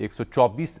124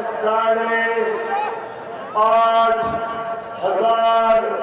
8,500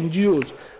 NGOs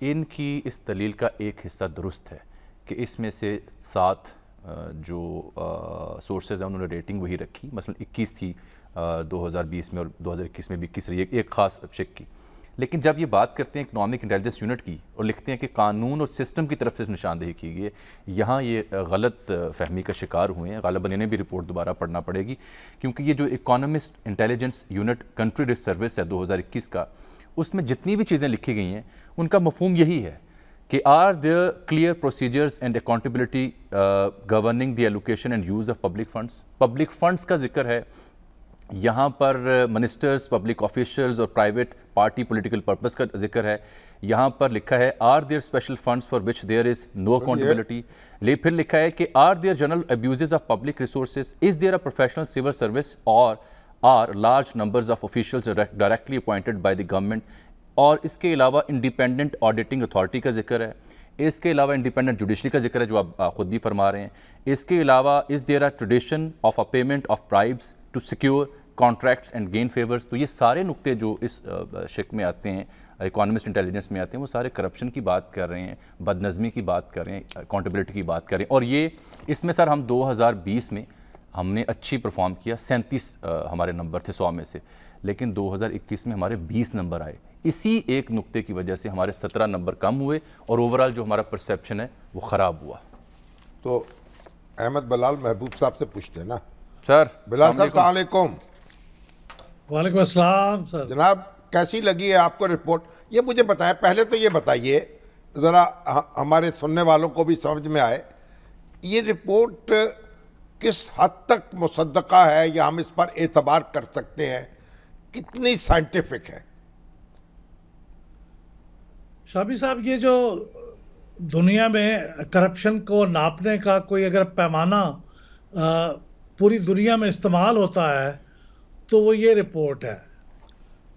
ان کی اس دلیل کا ایک حصہ درست ہے کہ اس میں سے 7 جو سورسز ہیں انہوں نے ریٹنگ وہی رکھی، مثلا 21 تھی 2020 میں اور 2021 میں بھی 21 رہی ہے، ایک خاص شک کی. لیکن جب یہ بات کرتے ہیں اکنامک انٹیلیجنس یونٹ کی اور لکھتے ہیں کہ قانون اور سسٹم کی طرف سے نشاندہی کی گئی ہے، یہاں یہ غلط فہمی کا شکار ہوئے ہیں. غالباً انہیں بھی رپورٹ دوبارہ پڑھنا پڑے گی، کیونکہ یہ جو economist intelligence unit country risk service ہے 2021 کا، اس میں جتنی بھی چیزیں لکھی گئی ہیں ان کا مفہوم یہی ہے کہ are there clear procedures and accountability governing the allocation and use of public funds. Public funds کا ذکر ہے یہاں پر، منسٹرز، پبلک آفیشلز اور پرائیویٹ پارٹی پولیٹیکل پرپس کا ذکر ہے. یہاں پر لکھا ہے are there special funds for which there is no accountability. پھر لکھا ہے کہ are there general abuses of public resources, is there a professional civil service اور are large numbers of officials directly appointed by the government. اور اس کے علاوہ independent auditing authority کا ذکر ہے، اس کے علاوہ انڈیپینڈنٹ جوڈیشری کا ذکر ہے جو آپ خود بھی فرما رہے ہیں. اس کے علاوہ is there a tradition of a payment of bribes to secure contracts and gain favours. تو یہ سارے نقطے جو اس شک میں آتے ہیں، اکانومسٹ انٹیلیجنس میں آتے ہیں، وہ سارے کرپشن کی بات کر رہے ہیں، بد نظمی کی بات کر رہے ہیں، اکاؤنٹیبلٹی کی بات کر رہے ہیں. اور یہ اس میں سر ہم 2020 میں ہم نے اچھی پرفارم کیا، 37 ہمارے نمبر تھے 100 میں سے، لیکن 2021 میں ہمارے 20 نمبر آئے. اسی ایک نقطے کی وجہ سے ہمارے 17 نمبر کم ہوئے اور اوورال جو ہمارا پرسیپشن ہے وہ خراب ہوا. تو احمد بلال محبوب صاحب سے پوچھتے ہیں نا. سر بلال صاحب السلام علیکم. وعلیکم السلام سر. جناب کیسی لگی ہے آپ کو رپورٹ؟ یہ مجھے بتائیں، پہلے تو یہ بتائیے ذرا ہمارے سننے والوں کو بھی سمجھ میں آئے، یہ رپورٹ کس حد تک مصدقہ ہے یا ہم اس پر اعتبار کر سکتے ہیں، کتنی سائنٹیفک ہے؟ شامی صاحب، یہ جو دنیا میں کرپشن کو ناپنے کا کوئی اگر پیمانہ پوری دنیا میں استعمال ہوتا ہے تو وہ یہ رپورٹ ہے.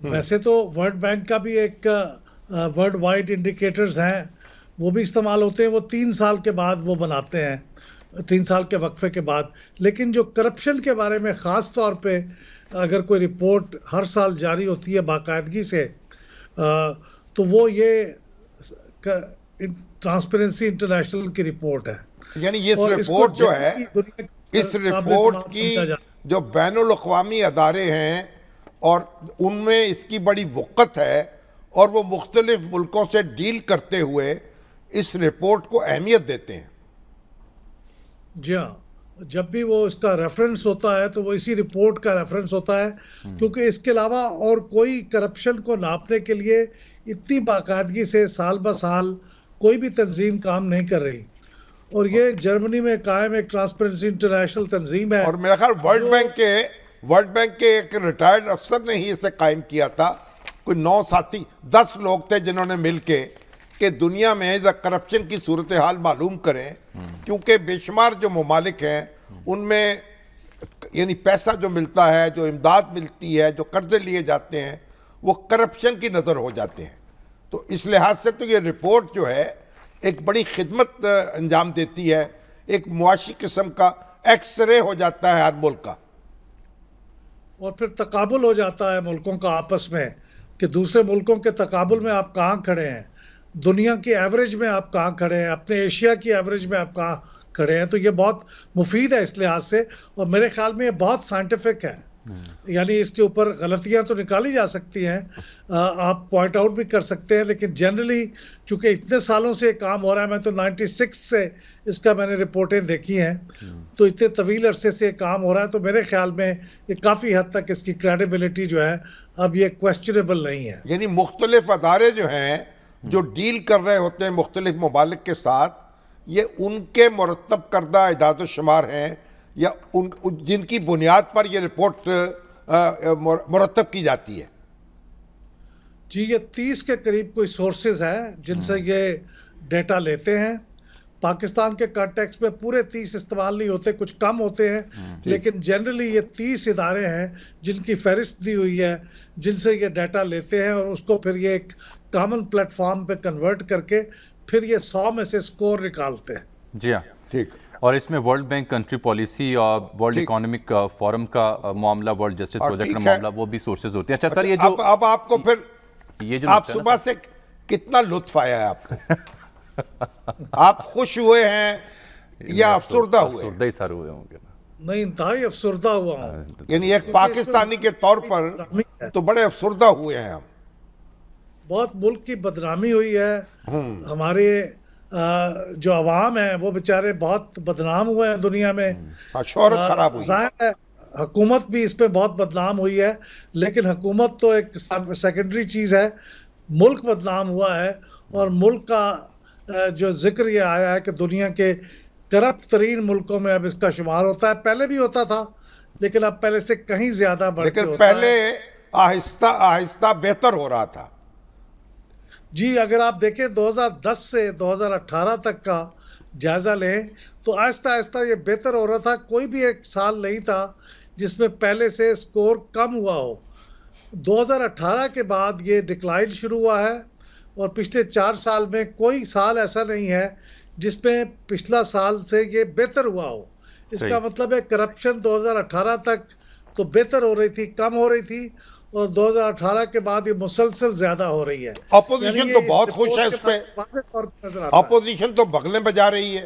ویسے تو ورلڈ بینک کا بھی ایک ورلڈ وائڈ انڈیکیٹرز ہیں، وہ بھی استعمال ہوتے ہیں، وہ 3 سال کے بعد وہ بناتے ہیں، 3 سال کے وقفے کے بعد. لیکن جو کرپشن کے بارے میں خاص طور پہ اگر کوئی رپورٹ ہر سال جاری ہوتی ہے باقاعدگی سے، تو وہ یہ ٹرانسپیرنسی انٹرنیشنل کی رپورٹ ہے. یعنی یہ رپورٹ جو ہے، اس رپورٹ کی جو بین الاقوامی ادارے ہیں اور ان میں اس کی بڑی وقت ہے اور وہ مختلف ملکوں سے ڈیل کرتے ہوئے اس رپورٹ کو اہمیت دیتے ہیں. جی ہاں، جب بھی وہ اس کا ریفرنس ہوتا ہے تو وہ اسی رپورٹ کا ریفرنس ہوتا ہے، کیونکہ اس کے علاوہ اور کوئی کرپشن کو ناپنے کے لیے اتنی باقاعدگی سے سال بہ سال کوئی بھی تنظیم کام نہیں کر رہی. اور یہ جرمنی میں قائم ایک ٹرانسپیرنسی انٹرنیشنل تنظیم ہے، اور میرا خیال ورلڈ بینک کے ایک ریٹائرڈ افسر نے ہی اسے قائم کیا تھا. کوئی 9 ساتھی 10 لوگ تھے جنہوں نے مل کے کہ دنیا میں کرپشن کی صورتحال معلوم کریں، کیونکہ بے شمار جو ممالک ہیں ان میں یعنی پیسہ جو ملتا ہے، جو امداد ملتی ہے، جو قرضے لیے جاتے ہیں، وہ کرپشن کی نظر ہو جاتے ہیں. تو اس لحاظ سے تو یہ رپورٹ جو ہے ایک بڑی خدمت انجام دیتی ہے، ایک معاشی قسم کا ایکس رے ہو جاتا ہے ہر ملک کا. اور پھر تقابل ہو جاتا ہے ملکوں کا آپس میں کہ دوسرے ملکوں کے تقابل میں آپ کہاں کھڑے ہیں، دنیا کی ایوریج میں آپ کہاں کھڑے ہیں، اپنے ایشیا کی ایوریج میں آپ کہاں کھڑے ہیں. تو یہ بہت مفید ہے اس لحاظ سے، اور میرے خیال میں یہ بہت سائنٹیفک ہے. یعنی اس کے اوپر غلطیاں تو نکالی جا سکتی ہیں، آپ پوائنٹ آؤٹ بھی کر سکتے ہیں، لیکن جنرلی چونکہ اتنے سالوں سے کام ہو رہا ہے، میں تو 96 سے اس کا میں نے رپورٹیں دیکھی ہیں، تو اتنے طویل عرصے سے کام ہو رہا ہے، تو میرے خیال میں یہ کافی حد تک اس کی کریڈیبلٹی جو ہے اب یہ کویسچنیبل نہیں ہے. یعنی مختلف ادارے جو ہیں جو ڈیل کر رہے ہوتے ہیں مختلف ممالک کے ساتھ، یہ ان کے مرتب کردہ اعداد و شمار ہیں یا جن کی بنیاد پر یہ رپورٹ مرتب کی جاتی ہے؟ جی، یہ 30 کے قریب کوئی سورسز ہیں جن سے یہ ڈیٹا لیتے ہیں. پاکستان کے کانٹیکس میں پورے 30 استعمال نہیں ہوتے، کچھ کم ہوتے ہیں، لیکن جنرلی یہ 30 ادارے ہیں جن کی فہرست دی ہوئی ہے، جن سے یہ ڈیٹا لیتے ہیں اور اس کو پھر یہ ایک کامن پلیٹ فارم پہ کنورٹ کر کے پھر یہ 100 میں سے سکور نکالتے ہیں. جی ہاں، ٹھیک. اور اس میں ورلڈ بینک کنٹری پالیسی اور ورلڈ اکانومک فورم کا معاملہ، ورلڈ جسٹس پروجیکٹ کا معاملہ، وہ بھی سورسز ہوتے ہیں. اچھا سر، یہ جو اب آپ کو پھر یہ جو آپ صبح سے کتنا لطف آیا ہے آپ کو؟ آپ خوش ہوئے ہیں یا افسردہ ہوئے؟ افسردہ ہی سارے ہوئے ہوں گے. نہیں، انتہائی افسردہ ہوا ہوں. یعنی ایک پاکستانی کے طور پر تو بڑے افسردہ ہوئے ہیں ہم. بہت ملک کی بدنامی ہوئی ہے. ہمارے جو عوام ہیں وہ بیچارے بہت بدنام ہوئے ہیں دنیا میں. شہرت خراب ہوئی. ظاہر ہے حکومت بھی اس پہ بہت بدنام ہوئی ہے، لیکن حکومت تو ایک سیکنڈری چیز ہے. ملک بدنام ہوا ہے، اور ملک کا جو ذکر یہ آیا ہے کہ دنیا کے کرپٹ ترین ملکوں میں اب اس کا شمار ہوتا ہے. پہلے بھی ہوتا تھا، لیکن اب پہلے سے کہیں زیادہ بڑھ کے ہوتا ہے. لیکن پہلے آہستہ آہستہ بہتر ہو رہا تھا. جی، اگر آپ دیکھیں 2010 سے 2018 تک کا جائزہ لیں تو آہستہ آہستہ یہ بہتر ہو رہا تھا. کوئی بھی ایک سال نہیں تھا جس میں پہلے سے سکور کم ہوا ہو. 2018 کے بعد یہ ڈکلائن شروع ہوا ہے، اور پچھلے 4 سال میں کوئی سال ایسا نہیں ہے جس میں پچھلا سال سے یہ بہتر ہوا ہو. اس کا مطلب ہے کرپشن 2018 تک تو بہتر ہو رہی تھی، کم ہو رہی تھی، اور 2018 کے بعد یہ مسلسل زیادہ ہو رہی ہے. اپوزیشن تو بہت خوش ہے اس پہ. اپوزیشن تو بغلیں بجا رہی ہے،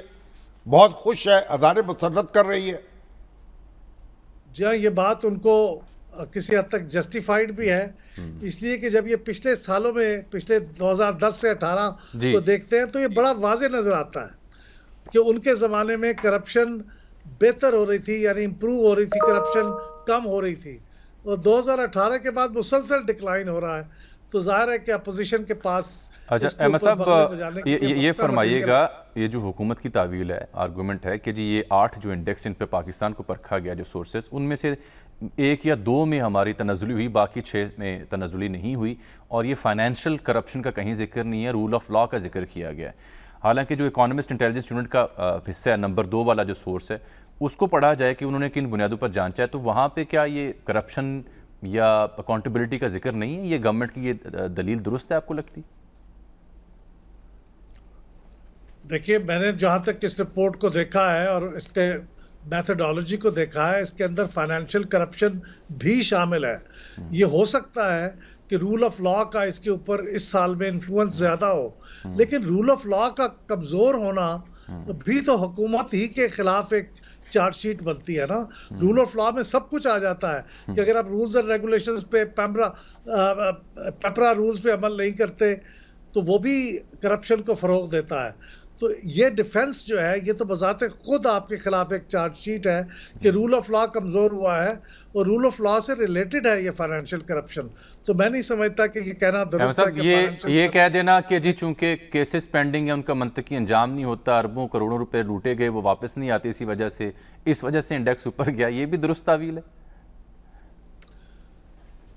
بہت خوش ہے، ادارے مسرت کر رہی ہے. جی ہاں، یہ بات ان کو کسی حد تک جسٹیفائیڈ بھی ہے، اس لیے کہ جب یہ پچھلے سالوں میں پچھلے 2010 سے 18 کو دیکھتے ہیں تو یہ بڑا واضح نظر آتا ہے کہ ان کے زمانے میں کرپشن بہتر ہو رہی تھی، یعنی امپروو ہو رہی تھی، کرپشن کم ہو رہی تھی. اور 2018 کے بعد مسلسل ڈکلائن ہو رہا ہے. تو ظاہر ہے کہ اپوزیشن کے پاس. اچھا احمد صاحب، یہ فرمائیے گا، یہ جو حکومت کی تعویل ہے، آرگومنٹ ہے کہ جی یہ 8 جو انڈیکس ان پہ پاکستان کو پرکھا گیا جو سورسز، ان میں سے 1 یا 2 میں ہماری تنزلی ہوئی، باقی 6 میں تنزلی نہیں ہوئی، اور یہ فائنینشیل کرپشن کا کہیں ذکر نہیں ہے، رول آف لا کا ذکر کیا گیا ہے. حالانکہ جو اکانومسٹ انٹیلیجنس یونٹ کا حصہ ہے، نمبر 2 والا جو سورس ہے، اس کو پڑھا جائے کہ انہوں نے کن بنیادوں پر جانچا ہے، تو وہاں پہ کیا یہ کرپشن یا اکاؤنٹیبلٹی کا ذکر نہیں ہے؟ یہ گورنمنٹ کی یہ دلیل درست ہے آپ کو لگتی؟ دیکھیے، میں نے جہاں تک اس رپورٹ کو دیکھا ہے اور اس کے میتھڈالوجی کو دیکھا ہے، اس کے اندر فائنینشیل کرپشن بھی شامل ہے. یہ ہو سکتا ہے کہ رول آف لا کا اس کے اوپر اس سال میں انفلوئنس زیادہ ہو، لیکن رول آف لا کا کمزور ہونا بھی تو حکومت ہی کے خلاف ایک چارج شیٹ بنتی ہے نا. رول آف لا میں سب کچھ آ جاتا ہے کہ اگر آپ رولز اینڈ ریگولیشنز پہ پیپرا رولز پہ عمل نہیں کرتے تو وہ بھی کرپشن کو فروغ دیتا ہے. تو یہ ڈیفنس جو ہے یہ تو بذات خود آپ کے خلاف ایک چارج شیٹ ہے کہ رول آف لا کمزور ہوا ہے، اور رول آف لا سے ریلیٹڈ ہے یہ فائنینشیل کرپشن. تو میں نہیں سمجھتا کہ یہ کہنا درست ہے کہ یہ کہہ دینا کہ جی چونکہ کیسز پینڈنگ ہیں، ان کا منطقی انجام نہیں ہوتا، اربوں کروڑوں روپے لوٹے گئے، وہ واپس نہیں آتے، اس وجہ سے انڈیکس اوپر گیا، یہ بھی درست تعویل ہے؟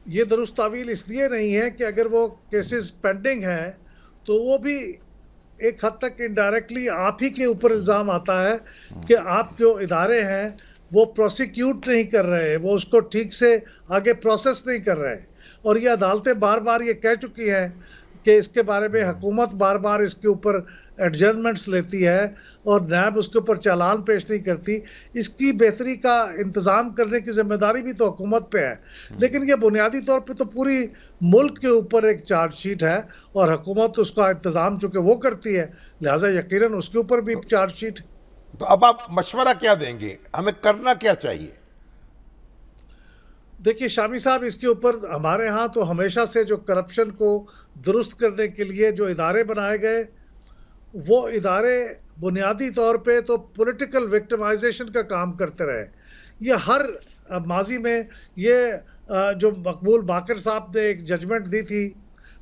یہ درست تعویل اس لیے نہیں ہے کہ اگر وہ کیسز پینڈنگ ہیں تو وہ بھی ایک حد تک انڈائریکٹلی آپ ہی کے اوپر الزام آتا ہے کہ آپ جو ادارے ہیں وہ پروسیکیوٹ نہیں کر رہے، وہ اس کو ٹھیک سے آگے پروسیس نہیں کر رہے. اور یہ عدالتیں بار بار یہ کہہ چکی ہیں کہ اس کے بارے میں حکومت بار بار اس کے اوپر ایڈجسٹمنٹس لیتی ہے، اور نیب اس کے اوپر چالان پیش نہیں کرتی. اس کی بہتری کا انتظام کرنے کی ذمہ داری بھی تو حکومت پہ ہے، لیکن یہ بنیادی طور پہ تو پوری ملک کے اوپر ایک چارج شیٹ ہے، اور حکومت اس کا انتظام چونکہ وہ کرتی ہے، لہٰذا یقیناً اس کے اوپر بھی چارج شیٹ. تو اب آپ مشورہ کیا دیں گے؟ ہمیں کرنا کیا چاہیے؟ دیکھیے شامی صاحب، اس کے اوپر ہمارے ہاں تو ہمیشہ سے جو کرپشن کو درست کرنے کے لیے جو ادارے بنائے گئے، وہ ادارے بنیادی طور پہ تو پولیٹیکل وکٹمائزیشن کا کام کرتے رہے. یہ ہر ماضی میں یہ جو مقبول باقر صاحب نے ایک ججمنٹ دی تھی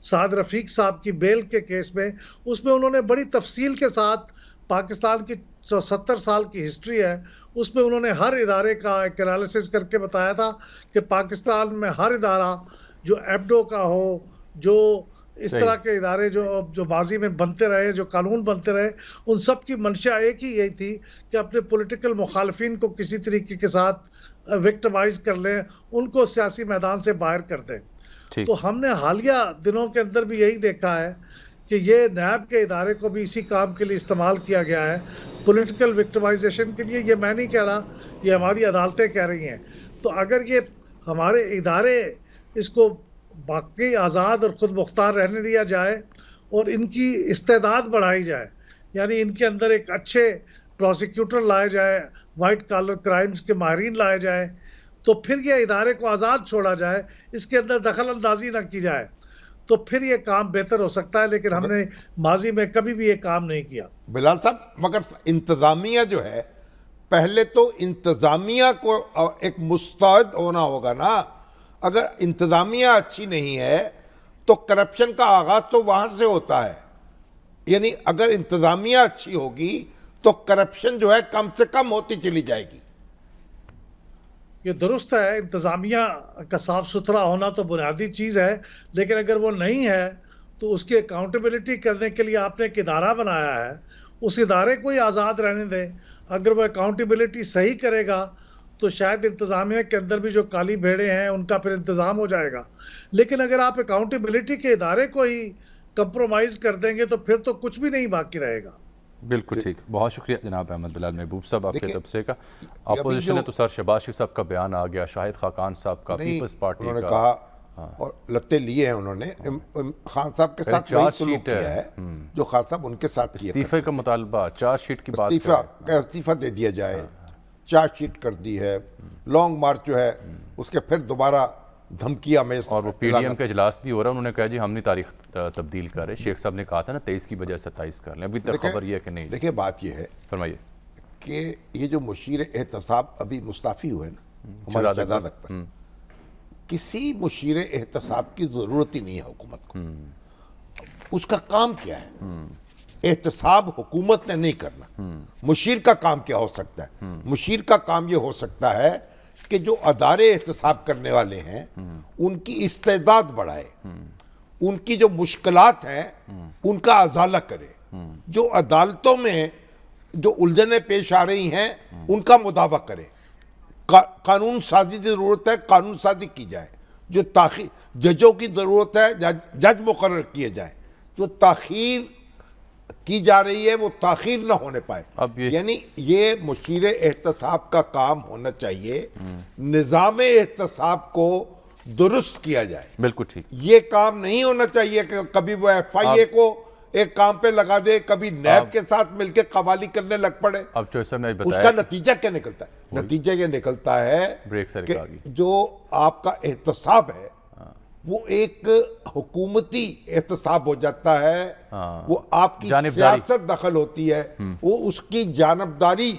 سعد رفیق صاحب کی بیل کے کیس میں، اس میں انہوں نے بڑی تفصیل کے ساتھ پاکستان کی 70 سال کی ہسٹری ہے، اس میں انہوں نے ہر ادارے کا ایک انالیسس کر کے بتایا تھا کہ پاکستان میں ہر ادارہ جو ایبڈو کا ہو، جو اس طرح کے ادارے جو ماضی میں بنتے رہے، جو قانون بنتے رہے، ان سب کی منشا ایک ہی یہی تھی کہ اپنے پولیٹیکل مخالفین کو کسی طریقے کے ساتھ وکٹمائز کر لیں، ان کو سیاسی میدان سے باہر کر دیں. تو ہم نے حالیہ دنوں کے اندر بھی یہی دیکھا ہے کہ یہ نیب کے ادارے کو بھی اسی کام کے لیے استعمال کیا گیا ہے، پولیٹیکل وکٹمائزیشن کے لیے. یہ میں نہیں کہہ رہا، یہ ہماری عدالتیں کہہ رہی ہیں. تو اگر یہ ہمارے ادارے اس کو باقی آزاد اور خود مختار رہنے دیا جائے اور ان کی استعداد بڑھائی جائے، یعنی ان کے اندر ایک اچھے پروسیکیوٹر لائے جائے، وائٹ کالر کرائمز کے ماہرین لائے جائیں، تو پھر یہ ادارے کو آزاد چھوڑا جائے، اس کے اندر دخل اندازی نہ کی جائے، تو پھر یہ کام بہتر ہو سکتا ہے. لیکن ہم نے ماضی میں کبھی بھی یہ کام نہیں کیا. بلال صاحب، مگر انتظامیہ جو ہے، پہلے تو انتظامیہ کو ایک مستعد ہونا ہوگا نا. اگر انتظامیہ اچھی نہیں ہے تو کرپشن کا آغاز تو وہاں سے ہوتا ہے. یعنی اگر انتظامیہ اچھی ہوگی تو کرپشن جو ہے کم سے کم ہوتی چلی جائے گی. یہ درست ہے، انتظامیہ کا صاف ستھرا ہونا تو بنیادی چیز ہے، لیکن اگر وہ نہیں ہے تو اس کی اکاؤنٹیبلٹی کرنے کے لیے آپ نے ایک ادارہ بنایا ہے، اس ادارے کو ہی آزاد رہنے دیں. اگر وہ اکاؤنٹیبلٹی صحیح کرے گا تو شاید انتظامیہ کے اندر بھی جو کالی بھیڑیں ہیں ان کا پھر انتظام ہو جائے گا. لیکن اگر آپ اکاؤنٹیبلٹی کے ادارے کو ہی کمپرومائز کر دیں گے تو پھر تو کچھ بھی نہیں باقی رہے گا. بالکل ٹھیک. بہت شکریہ جناب احمد بلال محبوب صاحب آپ کے تبصرے کا. اپوزیشن نے تو سر شہباز شریف صاحب کا بیان آ گیا، شاہد خاقان صاحب کا، پیپلز پارٹی کا، انہوں نے کہا اور لتے لیے ہیں انہوں نے. خان صاحب کے ساتھ وہی سلوک کیا ہے جو خان صاحب ان کے ساتھ کیا. استعفے کا مطالبہ، چارج شیٹ کی بات، استعفیٰ دے دیا جائے، چارج شیٹ کر دی ہے. لانگ مارچ جو ہے اس کے پھر دوبارہ دھمکیاں میں، اور وہ پی ڈی ایم کا اجلاس بھی ہو رہا ہے. انہوں نے کہا جی ہم نے تاریخ تبدیل کر رہے. شیخ صاحب نے کہا تھا نا 23 کی بجائے 27 کر لیں. ابھی تک خبر یہ ہے کہ نہیں. دیکھیں بات یہ ہے، فرمائیے، کہ یہ جو مشیر احتساب ابھی مستعفی ہوئے نا ہمارے شہزاد اکبر، کسی مشیر احتساب کی ضرورت ہی نہیں ہے حکومت کو. اس کا کام کیا ہے؟ احتساب حکومت نے نہیں کرنا. مشیر کا کام کیا ہو سکتا ہے؟ مشیر کا کام یہ ہو سکتا ہے کہ جو ادارے احتساب کرنے والے ہیں ان کی استعداد بڑھائے، ان کی جو مشکلات ہیں ان کا ازالہ کرے، جو عدالتوں میں جو الجھنیں پیش آ رہی ہیں ان کا مداوع کرے. قانون سازی کی ضرورت ہے، قانون سازی کی جائے. جو تاخیر، ججوں کی ضرورت ہے، جج مقرر کیے جائیں. جو تاخیر کی جا رہی ہے وہ تاخیر نہ ہونے پائے. یعنی یہ مشیر احتساب کا کام ہونا چاہیے، نظام احتساب کو درست کیا جائے. بالکل ٹھیک. یہ کام نہیں ہونا چاہیے کہ کبھی وہ ایف آئی اے کو ایک کام پہ لگا دے، کبھی نیب کے ساتھ مل کے قوالی کرنے لگ پڑے. اب صاحب نے اس کا نتیجہ کیا نکلتا ہے؟ نتیجہ یہ نکلتا ہے کہ جو آپ کا احتساب ہے وہ ایک حکومتی احتساب ہو جاتا ہے. وہ آپ کی سیاست دخل ہوتی ہے، وہ اس کی جانبداری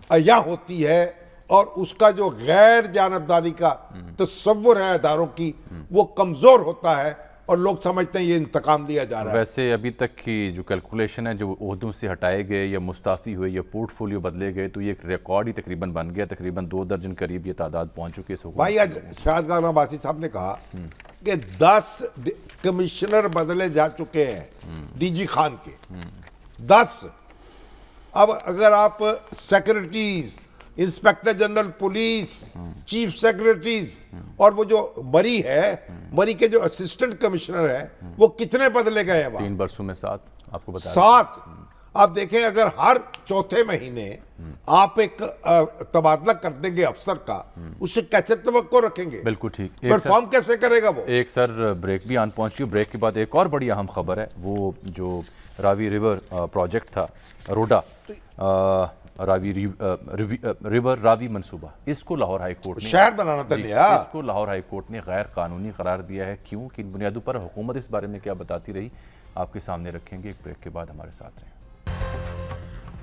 عیاں ہوتی ہے، اور اس کا جو غیر جانبداری کا تصور ہے اداروں کی وہ کمزور ہوتا ہے، اور لوگ سمجھتے ہیں یہ انتقام لیا جا رہا ہے. ویسے ابھی تک کی جو کیلکولیشن ہے، جو عہدوں سے ہٹائے گئے یا مستعفی ہوئے یا پورٹ فولیو بدلے گئے، تو یہ ایک ریکارڈ ہی تقریباً بن گیا. تقریباً 2 درجن قریب یہ تعداد پہنچ چکی ہے. بھائی آج شاہد خاقان عباسی صاحب نے کہا کہ 10 کمشنر بدلے جا چکے ہیں ڈی جی خان کے، 10. اب اگر آپ secretaries, inspector general police, chief secretaries, اور وہ جو مری ہے، مری کے جو اسسٹنٹ کمشنر ہے، وہ کتنے بدلے گئے ہیں وہاں؟ 3 برسوں میں 7 آپ کو بتا 7. آپ دیکھیں اگر ہر چوتھے مہینے آپ ایک تبادلہ کر دیں گے افسر کا، اس سے کیسے توقع رکھیں گے؟ بالکل ٹھیک. پرفارم کیسے کرے گا وہ؟ ایک سر بریک بھی آن پہنچی. بریک کے بعد ایک اور بڑی اہم خبر ہے، وہ جو راوی ریور پروجیکٹ تھا، روڈا ریور راوی منصوبہ، اس کو لاہور ہائی کورٹ نے شہر بنانا تھا نیا، اس کو لاہور ہائی کورٹ نے غیر قانونی قرار دیا ہے. کیوں، کن بنیادوں پر؟ حکومت اس بارے میں کیا بتاتی رہی، آپ کے سامنے رکھیں گے. ایک بریک کے بعد ہمارے ساتھ رہیں.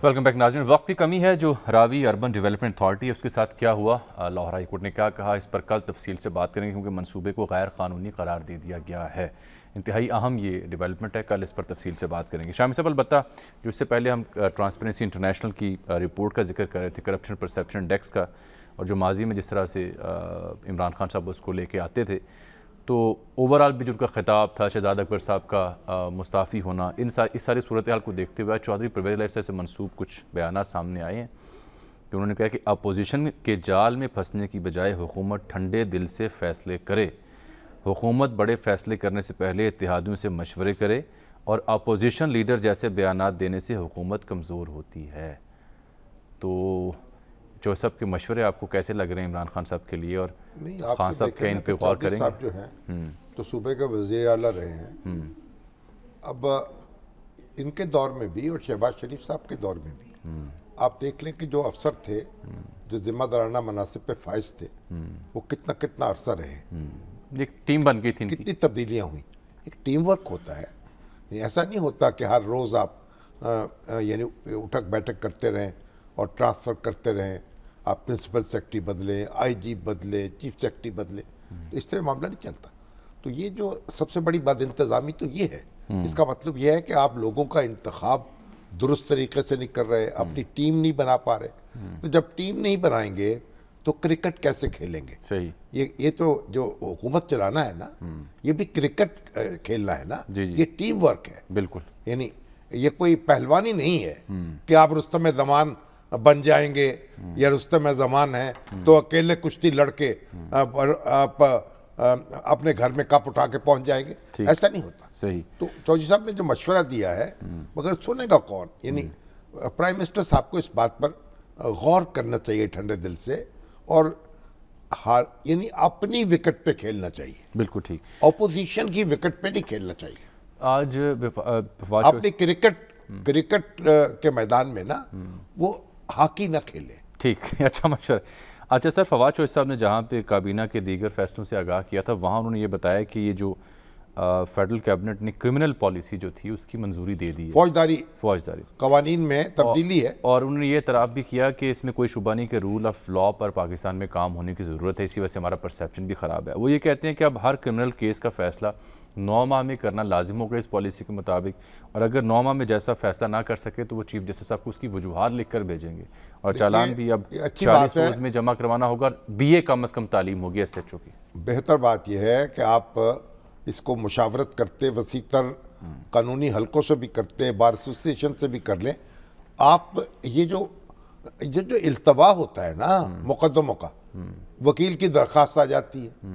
ویلکم بیک ناظرین. وقت کی کمی ہے. جو راوی اربن ڈیولپمنٹ اتھارٹی ہے اس کے ساتھ کیا ہوا، لاہور ہائی کورٹ نے کیا کہا، اس پر کل تفصیل سے بات کریں گے، کیونکہ منصوبے کو غیر قانونی قرار دے دیا گیا ہے. انتہائی اہم یہ ڈیولپمنٹ ہے، کل اس پر تفصیل سے بات کریں گے. شامی صاحب البتہ جو اس سے پہلے ہم ٹرانسپیرنسی انٹرنیشنل کی رپورٹ کا ذکر کر رہے تھے، کرپشن پرسیپشن انڈیکس کا، اور جو ماضی میں جس طرح سے عمران خان صاحب اس کو لے کے آتے تھے، تو اوورال بھی جو ان کا خطاب تھا، شہزاد اکبر صاحب کا مستعفی ہونا، اس ساری صورتحال کو دیکھتے ہوئے چودھری پرویز الہی سے منسوب کچھ بیانات سامنے آئے ہیں کہ انہوں نے کہا کہ اپوزیشن کے جال میں پھنسنے کی بجائے حکومت ٹھنڈے دل سے فیصلے کرے. حکومت بڑے فیصلے کرنے سے پہلے اتحادیوں سے مشورے کرے، اور اپوزیشن لیڈر جیسے بیانات دینے سے حکومت کمزور ہوتی ہے. تو جو سب کے مشورے آپ کو کیسے لگ رہے ہیں عمران خان صاحب کے لیے، اور خان صاحب کیا ان پہ غور کریں گے؟ صاحب جو ہیں تو صوبے کے وزیر اعلیٰ رہے ہیں، اب ان کے دور میں بھی اور شہباز شریف صاحب کے دور میں بھی آپ دیکھ لیں کہ جو افسر تھے جو ذمہ دارانہ مناصب پہ فائز تھے وہ کتنا عرصہ رہے، ایک ٹیم بن گئی تھی، کتنی تبدیلیاں ہوئیں. ایک ٹیم ورک ہوتا ہے، ایسا نہیں ہوتا کہ ہر روز آپ یعنی اٹھک بیٹھک کرتے رہیں اور ٹرانسفر کرتے رہیں. آپ پرنسپل سیکرٹری بدلیں، آئی جی بدلیں، چیف سیکرٹری بدلیں، تو اس طرح معاملہ نہیں چلتا. تو یہ جو سب سے بڑی بد انتظامی تو یہ ہے. اس کا مطلب یہ ہے کہ آپ لوگوں کا انتخاب درست طریقے سے نہیں کر رہے، اپنی ٹیم نہیں بنا پا رہے. تو جب ٹیم نہیں بنائیں گے تو کرکٹ کیسے کھیلیں گے؟ صحیح. یہ تو جو حکومت چلانا ہے نا، یہ بھی کرکٹ کھیلنا ہے نا، یہ ٹیم ورک ہے. بالکل. یعنی یہ کوئی پہلوانی نہیں ہے کہ آپ رستم زمان بن جائیں گے یا رستم زمان ہیں تو اکیلے کشتی لڑ کے آپ اپنے گھر میں کپ اٹھا کے پہنچ جائیں گے. ایسا نہیں ہوتا. صحیح. تو چودھری صاحب نے جو مشورہ دیا ہے مگر سنے گا کون؟ یعنی پرائم منسٹر صاحب کو اس بات پر غور کرنا چاہیے ٹھنڈے دل سے، اور یعنی اپنی وکٹ پہ کھیلنا چاہیے. بالکل ٹھیک. اپوزیشن کی وکٹ پہ نہیں کھیلنا چاہیے. آج اپنی کرکٹ کے میدان میں نا وہ ہاکی نہ کھیلے. ٹھیک. اچھا مشورہ. اچھا سر، فواد چوہدری صاحب نے جہاں پہ کابینہ کے دیگر فیصلوں سے آگاہ کیا تھا وہاں انہوں نے یہ بتایا کہ یہ جو فیڈرل کیبنٹ نے کرمنل پالیسی جو تھی اس کی منظوری دے دی ہے، فوجداری قوانین میں تبدیلی ہے. اور انہوں نے یہ اعتراف بھی کیا کہ اس میں کوئی شبہ نہیں کہ رول آف لا پر پاکستان میں کام ہونے کی ضرورت ہے، اسی وجہ سے ہمارا پرسیپشن بھی خراب ہے. وہ یہ کہتے ہیں کہ اب ہر کرمنل کیس کا فیصلہ 9 ماہ میں کرنا لازم ہوگا اس پالیسی کے مطابق، اور اگر 9 ماہ میں جیسا فیصلہ نہ کر سکے تو وہ چیف جسٹس صاحب کو اس کی وجوہات لکھ کر بھیجیں گے، اور چالان بھی اب 40 روز میں جمع کروانا ہوگا. بی اے کم از کم تعلیم ہوگی ایس ایچ او کی. بہتر بات یہ ہے کہ آپ اس کو مشاورت کرتے، وسیع تر قانونی حلقوں سے بھی کرتے، بار ایسوسیشن سے بھی کر لیں. آپ یہ جو التوا ہوتا ہے نا مقدموں کا، وکیل کی درخواست آ جاتی ہے،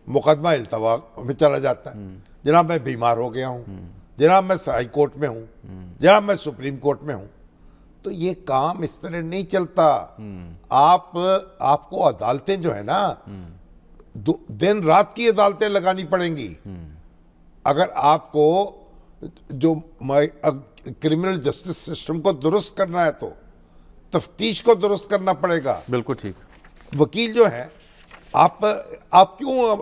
مقدمہ التوا میں چلا جاتا ہے. جناب میں بیمار ہو گیا ہوں، جناب میں ہائی کورٹ میں ہوں، جناب میں سپریم کورٹ میں ہوں. تو یہ کام اس طرح نہیں چلتا. آپ کو عدالتیں جو ہے نا دن رات کی عدالتیں لگانی پڑیں گی. اگر آپ کو جو کرمنل جسٹس سسٹم کو درست کرنا ہے تو تفتیش کو درست کرنا پڑے گا. بالکل ٹھیک. وکیل جو ہے آپ کیوں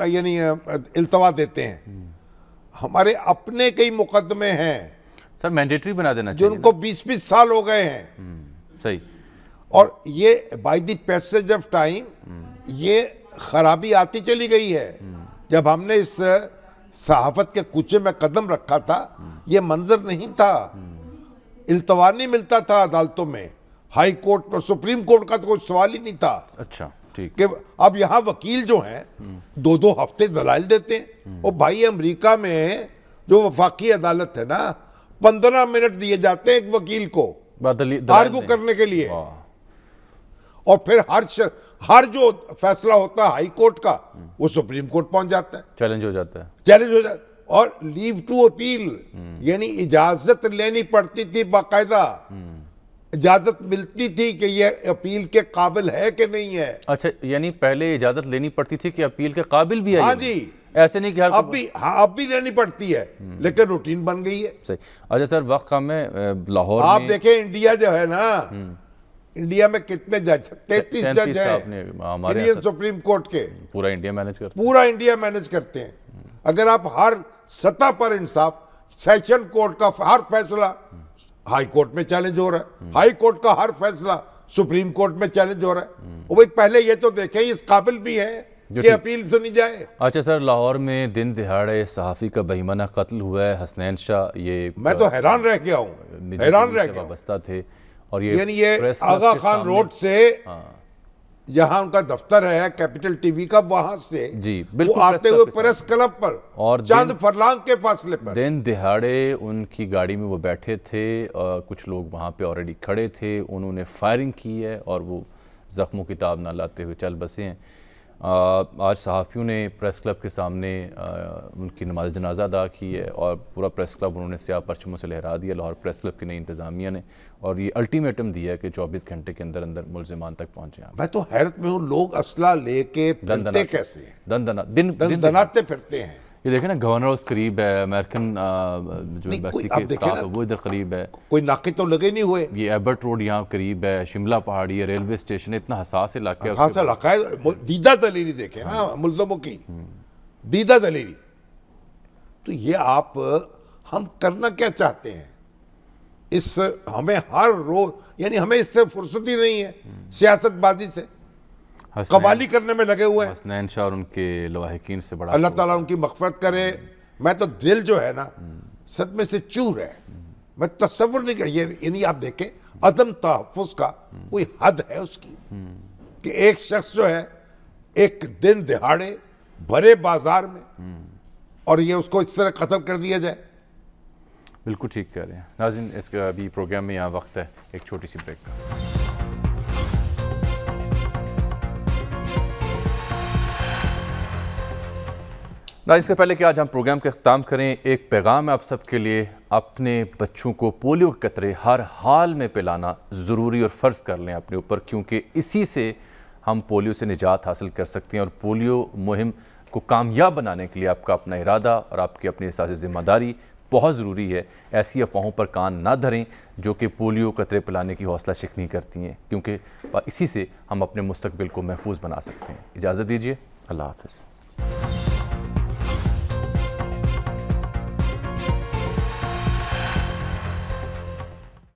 یعنی التوا دیتے ہیں؟ ہمارے اپنے کئی مقدمے ہیں سر، مینڈیٹری بنا دینا جو ان کو 20 سال ہو گئے ہیں. صحیح. اور یہ by the passage of time یہ خرابی آتی چلی گئی ہے. جب ہم نے اس صحافت کے کوچے میں قدم رکھا تھا یہ منظر نہیں تھا. التوا نہیں ملتا تھا عدالتوں میں. ہائی کورٹ اور سپریم کورٹ کا تو کوئی سوال ہی نہیں تھا. اچھا ٹھیک. کہ اب یہاں وکیل جو ہیں 2 ہفتے دلائل دیتے ہیں. اور بھائی امریکہ میں جو وفاقی عدالت ہے نا 15 منٹ دیے جاتے ہیں ایک وکیل کو آرگو کرنے کے لیے. اور پھر ہر جو فیصلہ ہوتا ہے ہائی کورٹ کا وہ سپریم کورٹ پہنچ جاتا ہے. چیلنج ہو جاتا ہے. اور لیو ٹو اپیل یعنی اجازت لینی پڑتی تھی، باقاعدہ اجازت ملتی تھی کہ یہ اپیل کے قابل ہے کہ نہیں ہے. اچھا، یعنی پہلے اجازت لینی پڑتی تھی کہ اپیل کے قابل بھی ہے. ہاں جی. ایسے نہیں کہ اب بھی لینی پڑتی ہے لیکن روٹین بن گئی ہے. صحیح. اچھا سر، وقت کم ہے. لاہور آپ دیکھیں انڈیا جو ہے نا، انڈیا میں کتنے جج؟ 33 جج ہیں انڈین سپریم کورٹ کے. پورا انڈیا مینج کرتے پورا انڈیا مینج کرتے ہیں. اگر آپ ہر سطح پر انصاف، سیشن کورٹ کا ہر فیصلہ ہائی کورٹ میں چیلنج ہو رہا ہے، ہائی کورٹ کا ہر فیصلہ سپریم کورٹ میں چیلنج ہو رہا ہے. وہ پہلے یہ تو دیکھیں اس قابل بھی ہیں کہ اپیل سنی جائے. اچھا سر، لاہور میں دن دہاڑے صحافی کا بہیمانہ قتل ہوا ہے. حسنین شاہ، یہ میں تو حیران رہ گیا ہوں، حیران رہ گیا. وابستہ تھے اور یعنی یہ آغا خان روڈ سے جہاں ان کا دفتر ہے کیپٹل ٹی وی کا، وہاں سے وہ آتے ہوئے پریس کلب پر اور چند فرلانگ کے فاصلے پر دن دہاڑے ان کی گاڑی میں وہ بیٹھے تھے. کچھ لوگ وہاں پہ آلریڈی کھڑے تھے، انہوں نے فائرنگ کی ہے اور وہ زخموں کی تاب نہ لاتے ہوئے چل بسے ہیں. آج صحافیوں نے پریس کلب کے سامنے ان کی نماز جنازہ ادا کی ہے اور پورا پریس کلب انہوں نے سیاہ پرچموں سے لہرا دیا. لاہور پریس کلب کی نئی انتظامیہ نے اور یہ الٹیمیٹم دیا ہے کہ 24 گھنٹے کے اندر اندر ملزمان تک پہنچے. میں تو حیرت میں ہوں، لوگ اسلحہ لے کے پھرتے کیسے ہیں؟ دندناتے پھرتے ہیں. یہ دیکھیں نا گورنر ہاؤس قریب ہے, امریکن جو ایمبیسی کے اسٹاف ہے وہ ادھر قریب ہے, کوئی ناقے تو لگے نہیں ہوئے. یہ ایبرٹ روڈ یہاں قریب ہے, شملہ پہاڑی ہے, ریلوے اسٹیشن, اتنا حساس علاقہ ہے. حساس علاقہ ہے, دیدہ دلیری دیکھیں نا ملزموں کی, دیدہ دلیری. تو یہ آپ ہم کرنا کیا چاہتے ہیں؟ اس ہمیں ہر روز یعنی ہمیں اس سے فرصت ہی نہیں ہے سیاست بازی سے, قوالی کرنے میں لگے ہوئے ہیں. حسنین شاہ اور ان کے لواحقین سے بڑا اللہ تعالیٰ ان کی مغفرت کرے. میں تو دل جو ہے نا صدمے سے چور ہے, میں تصور نہیں کر, یہ یعنی آپ دیکھیں عدم تحفظ کا کوئی حد ہے اس کی, کہ ایک شخص جو ہے ایک دن دہاڑے بھرے بازار میں اور یہ اس کو اس طرح قتل کر دیا جائے. بالکل ٹھیک کہہ رہے ہیں. ناظرین اس کا ابھی پروگرام میں یہاں وقت ہے ایک چھوٹی سی بریک کا. اس سے پہلے کہ آج ہم پروگرام کا اختتام کریں, ایک پیغام ہے آپ سب کے لیے. اپنے بچوں کو پولیو کے قطرے ہر حال میں پلانا ضروری اور فرض کر لیں اپنے اوپر, کیونکہ اسی سے ہم پولیو سے نجات حاصل کر سکتے ہیں. اور پولیو مہم کو کامیاب بنانے کے لیے آپ کا اپنا ارادہ اور آپ کی اپنی احساس ذمہ داری بہت ضروری ہے. ایسی افواہوں پر کان نہ دھریں جو کہ پولیو قطرے پلانے کی حوصلہ شکنی کرتی ہیں, کیونکہ اسی سے ہم اپنے مستقبل کو محفوظ بنا سکتے ہیں. اجازت دیجیے, اللہ حافظ.